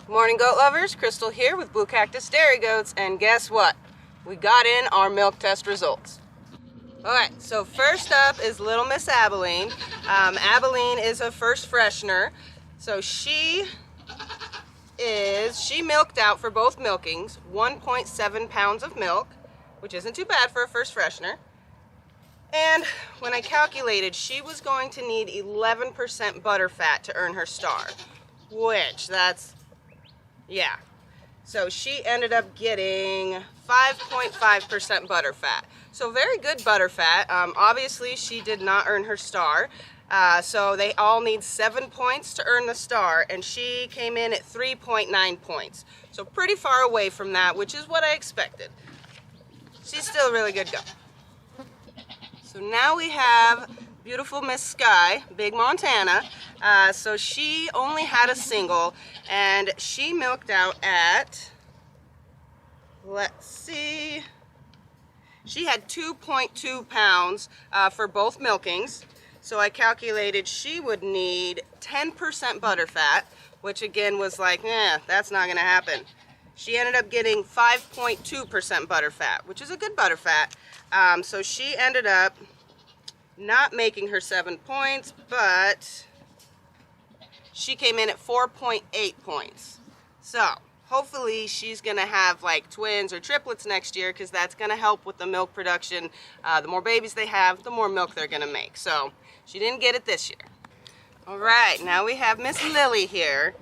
Good morning, goat lovers. Crystal here with Blue Cactus Dairy Goats, and guess what? We got in our milk test results. Alright, so first up is little Miss Abilene. Abilene is a first freshener. So she milked out for both milkings 1.7 pounds of milk, which isn't too bad for a first freshener. And when I calculated, she was going to need 11% butter fat to earn her star, which yeah. So she ended up getting 5.5% butter fat. So very good butter fat. Obviously, she did not earn her star. So they all need 7 points to earn the star, and she came in at 3.9 points. So pretty far away from that, which is what I expected. She's still a really good goat. So now we have beautiful Miss Sky, Big Montana. So she only had a single, and she milked out at, let's see, she had 2.2 pounds for both milkings. So I calculated she would need 10% butter fat, which again was like, that's not gonna happen. She ended up getting 5.2% butter fat, which is a good butter fat. So she ended up not making her 7 points, but she came in at 4.8 points. So hopefully she's gonna have like twins or triplets next year, because that's gonna help with the milk production. The more babies they have, the more milk they're gonna make. So she didn't get it this year. All right, now we have Miss Lilly here,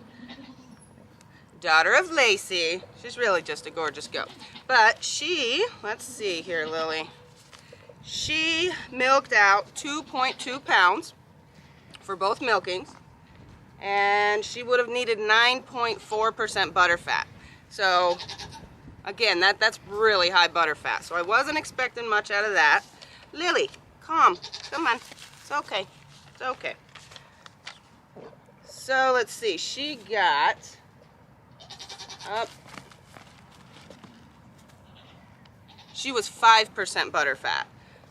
daughter of Lacey. She's really just a gorgeous goat. But she, let's see here, Lilly. She milked out 2.2 pounds for both milkings, and she would have needed 9.4% butter fat. So again, that's really high butter fat. So I wasn't expecting much out of that. Lilly, come on. It's okay. It's okay. So let's see. She got up. She was 5% butter fat.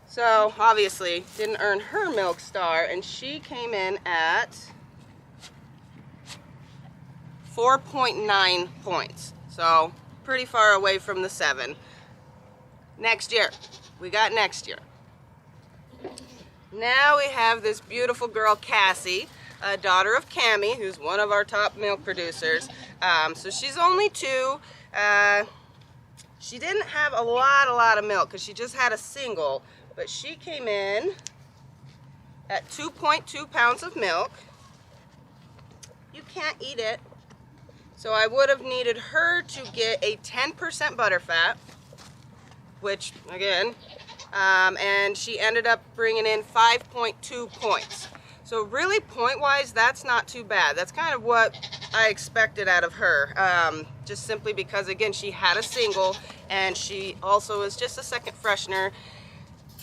So obviously didn't earn her milk star, and she came in at 4.9 points. So pretty far away from the 7. Next year. We got next year. Now we have this beautiful girl, Cassie, a daughter of Cammy, who's one of our top milk producers. So she's only 2. She didn't have a lot of milk because she just had a single, but she came in at 2.2 pounds of milk. You can't eat it. So I would have needed her to get a 10% butter fat, which again, and she ended up bringing in 5.2 points. So really, point-wise, that's not too bad. That's kind of what I expected out of her, just simply because, again, she had a single, and she also is just a second freshener,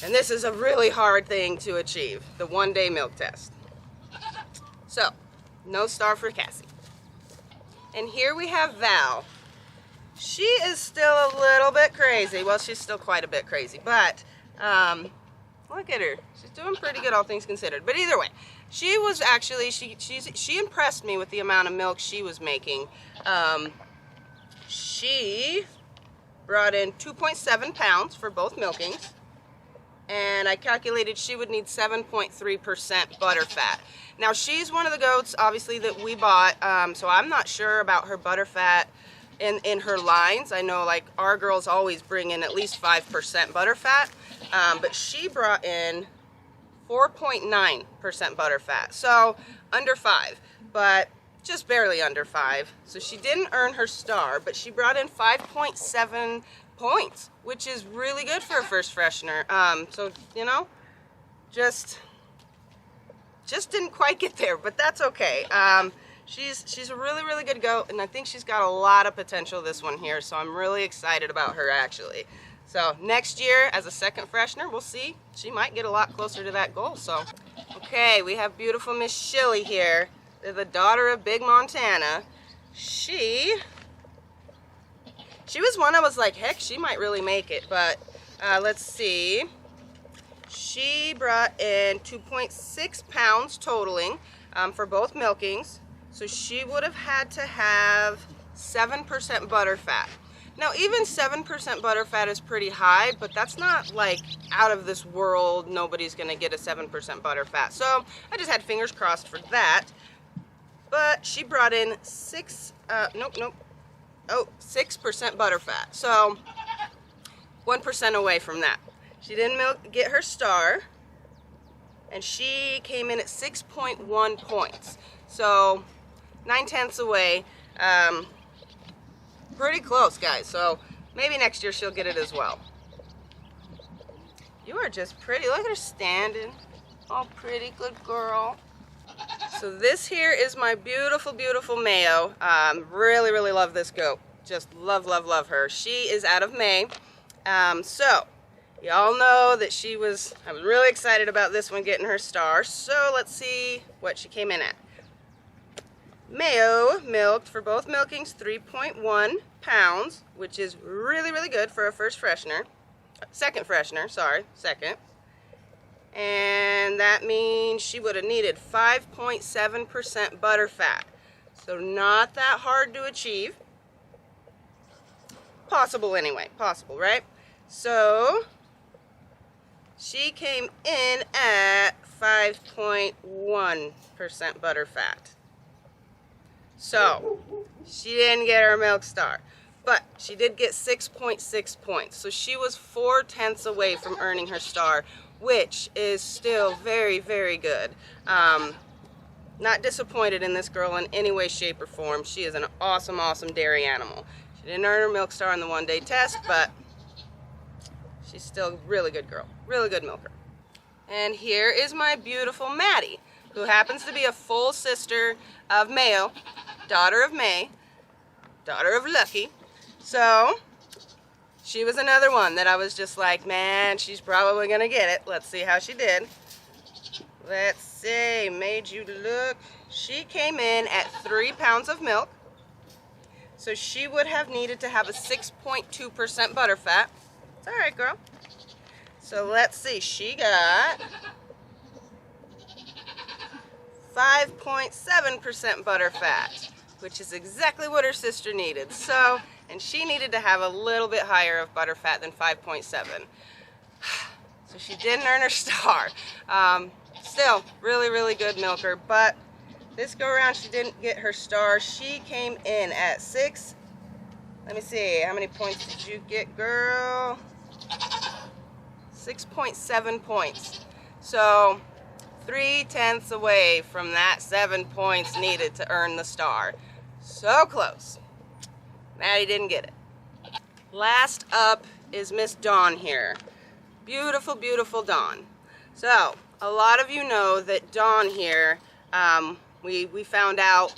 and this is a really hard thing to achieve, the one-day milk test. So, no star for Cassie. And here we have Val. She is still a little bit crazy. Well, she's still quite a bit crazy, but look at her. She's doing pretty good, all things considered. But either way, she was actually, she impressed me with the amount of milk she was making. She brought in 2.7 pounds for both milkings, and I calculated she would need 7.3% butter fat. Now, she's one of the goats, obviously, that we bought, so I'm not sure about her butter fat in her lines. I know, like, our girls always bring in at least 5% butter fat, but she brought in 4.9% butter fat, so under 5, but just barely under 5. So she didn't earn her star, but she brought in 5.7 points, which is really good for a first freshener. So, you know, just didn't quite get there, but that's okay. She's a really good goat, and I think she's got a lot of potential, this one here, so I'm really excited about her, actually. So next year, as a second freshener, we'll see. She might get a lot closer to that goal. So, okay, we have beautiful Miss Chile here, the daughter of Big Montana. She was one I was like, heck, she might really make it, but let's see. She brought in 2.6 pounds totaling for both milkings. So she would have had to have 7% butter fat. Now even 7% butter fat is pretty high, but that's not like out of this world. Nobody's gonna get a 7% butter fat. So I just had fingers crossed for that. But she brought in 6% butter fat. So 1% away from that. She didn't get her star, and she came in at 6.1 points. So 9/10 away. Pretty close, guys. So maybe next year she'll get it as well. You are just pretty. Look at her standing. Oh, pretty, good girl. So this here is my beautiful, beautiful Mayo. Really, really love this goat. Just love, love, love her. She is out of May. So y'all know that I was really excited about this one getting her star. So let's see what she came in at. Mayo milked for both milkings 3.1 pounds, which is really, really good for a second freshener, second. And that means she would have needed 5.7% butter fat. So not that hard to achieve. Possible anyway, possible, right? So she came in at 5.1% butter fat. So she didn't get her milk star, but she did get 6.6 points. So she was 4/10 away from earning her star, which is still very, very good. Not disappointed in this girl in any way, shape, or form. She is an awesome, awesome dairy animal. She didn't earn her milk star on the one-day test, but she's still a really good girl, really good milker. And here is my beautiful Maddy, who happens to be a full sister of Mayo, daughter of May, daughter of Lucky. So she was another one that I was just like, man, she's probably gonna get it. Let's see how she did. Let's see, made you look. She came in at 3 pounds of milk. So she would have needed to have a 6.2% butter fat. It's all right, girl. So let's see, she got 5.7% butter fat, which is exactly what her sister needed. So, and she needed to have a little bit higher of butter fat than 5.7. So she didn't earn her star. Still, really, really good milker, but this go around she didn't get her star. She came in at 6. Let me see, how many points did you get, girl? 6.7 points. So 3/10 away from that 7 points needed to earn the star. So close. Maddy didn't get it. Last up is Miss Dawn here. Beautiful, beautiful Dawn. So a lot of you know that Dawn here, we found out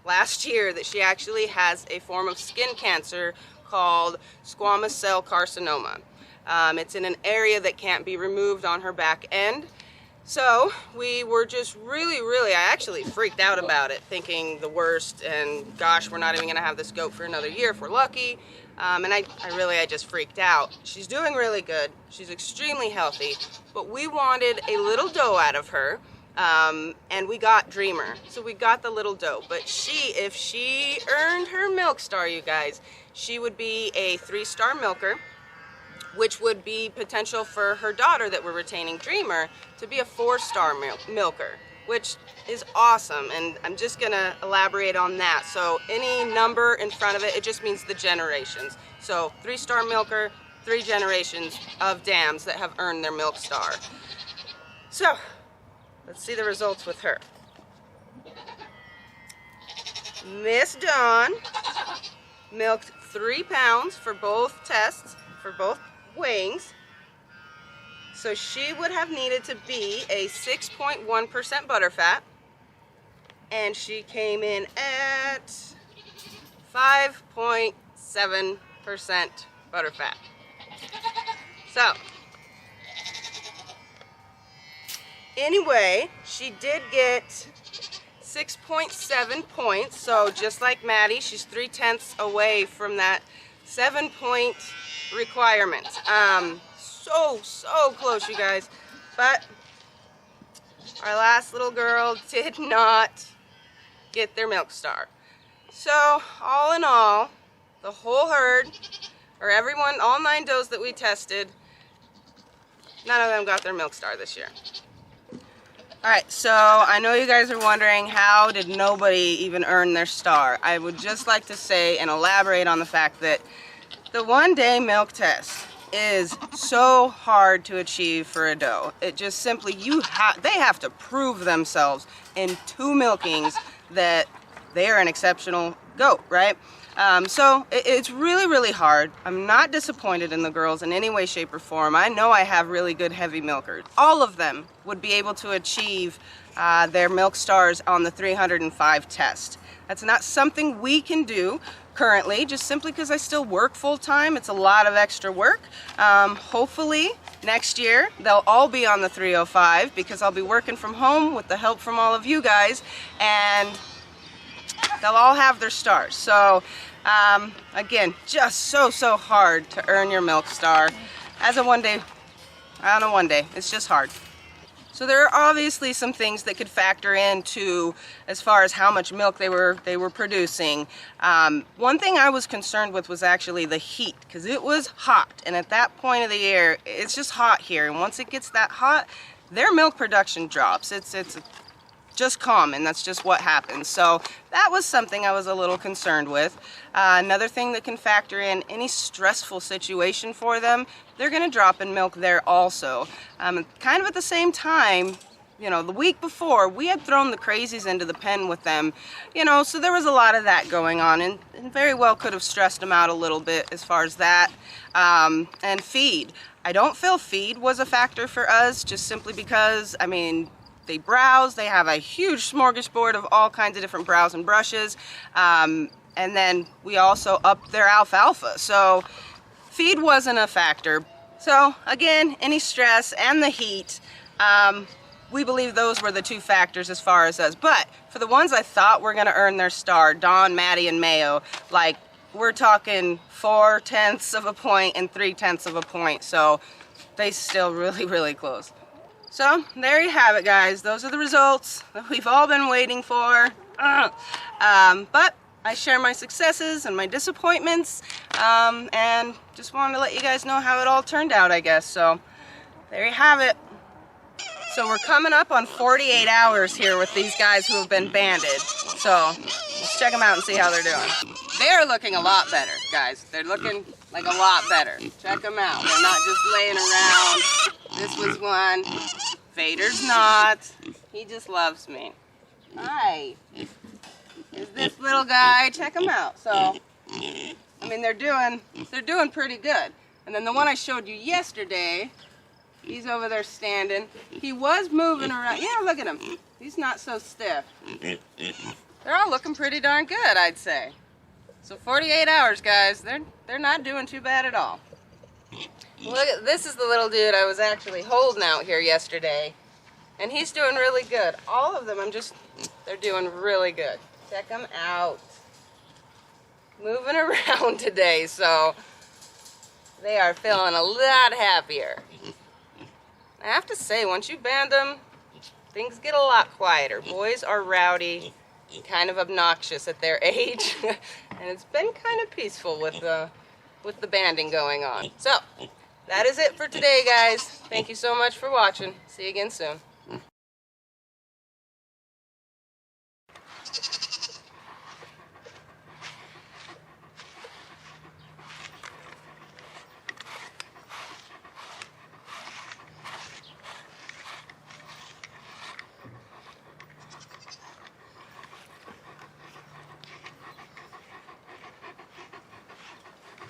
last year that she actually has a form of skin cancer called squamous cell carcinoma. It's in an area that can't be removed on her back end. So we were just really, I actually freaked out about it, thinking the worst, and gosh, we're not even gonna have this goat for another year if we're lucky. And I just freaked out. She's doing really good. She's extremely healthy, but we wanted a little doe out of her, and we got Dreamer. So we got the little doe, but if she earned her milk star, you guys, she would be a 3-star milker, which would be potential for her daughter that we're retaining, Dreamer, to be a 4-star milker, which is awesome, and I'm just gonna elaborate on that. So any number in front of it, it just means the generations. So 3-star milker, 3 generations of dams that have earned their milk star. So let's see the results with her. Miss Dawn milked 3 pounds for both tests, for both weighings. So she would have needed to be a 6.1% butter fat, and she came in at 5.7% butter fat. So anyway, she did get 6.7 points. So just like Maddy, she's 3/10 away from that 7-point requirement. So close, you guys. But our last little girl did not get their milk star. So, all in all, the whole herd, or everyone, all 9 does that we tested, none of them got their milk star this year. Alright, so I know you guys are wondering, how did nobody even earn their star? I would just like to say and elaborate on the fact that the 1-day milk test is so hard to achieve for a doe. It just simply, they have to prove themselves in 2 milkings that they are an exceptional goat, right? So it's really, really hard. I'm not disappointed in the girls in any way, shape, or form. I know I have really good heavy milkers. All of them would be able to achieve their milk stars on the 305 test. That's not something we can do currently, just simply because I still work full-time. It's a lot of extra work. Hopefully next year they'll all be on the 305 because I'll be working from home with the help from all of you guys, and they'll all have their stars. So again, just so hard to earn your milk star as a 1-day, on a 1-day. It's just hard. So there are obviously some things that could factor into as far as how much milk they were producing. One thing I was concerned with was actually the heat, because it was hot, and at that point of the year, it's just hot here, and once it gets that hot, their milk production drops. It's just common, that's just what happens. So that was something I was a little concerned with. Another thing that can factor in any stressful situation for them, they're going to drop in milk there also. Kind of at the same time, you know, the week before, we had thrown the crazies into the pen with them, you know, so there was a lot of that going on, and very well could have stressed them out a little bit as far as that. And feed. I don't feel feed was a factor for us, just simply because, I mean, they browse, they have a huge smorgasbord of all kinds of different browse and brushes, and then we also upped their alfalfa, so feed wasn't a factor. So again, any stress and the heat, we believe those were the 2 factors as far as us. But for the ones I thought were going to earn their star, Dawn, Maddy, and Mayo, like, we're talking 4/10 of a point and 3/10 of a point, so they still really close. So there you have it, guys. Those are the results that we've all been waiting for. But I share my successes and my disappointments, and just wanted to let you guys know how it all turned out, I guess. So there you have it. So we're coming up on 48 hours here with these guys who have been banded. So let's check them out and see how they're doing. They're looking a lot better, guys. They're looking like a lot better. Check them out. They're not just laying around. This was one. Vader's not. He just loves me. Hi. Is this little guy. Check him out. So, I mean, they're doing pretty good. And then the one I showed you yesterday, he's over there standing. He was moving around. Yeah, look at him. He's not so stiff. They're all looking pretty darn good, I'd say. So 48 hours, guys. They're not doing too bad at all. Look at this, is the little dude I was actually holding out here yesterday, and he's doing really good. All of them, they're doing really good. Check them out. Moving around today, so they are feeling a lot happier. I have to say, once you band them, things get a lot quieter. Boys are rowdy, kind of obnoxious at their age, and it's been kind of peaceful with the banding going on. So that is it for today, guys. Thank you so much for watching. See you again soon.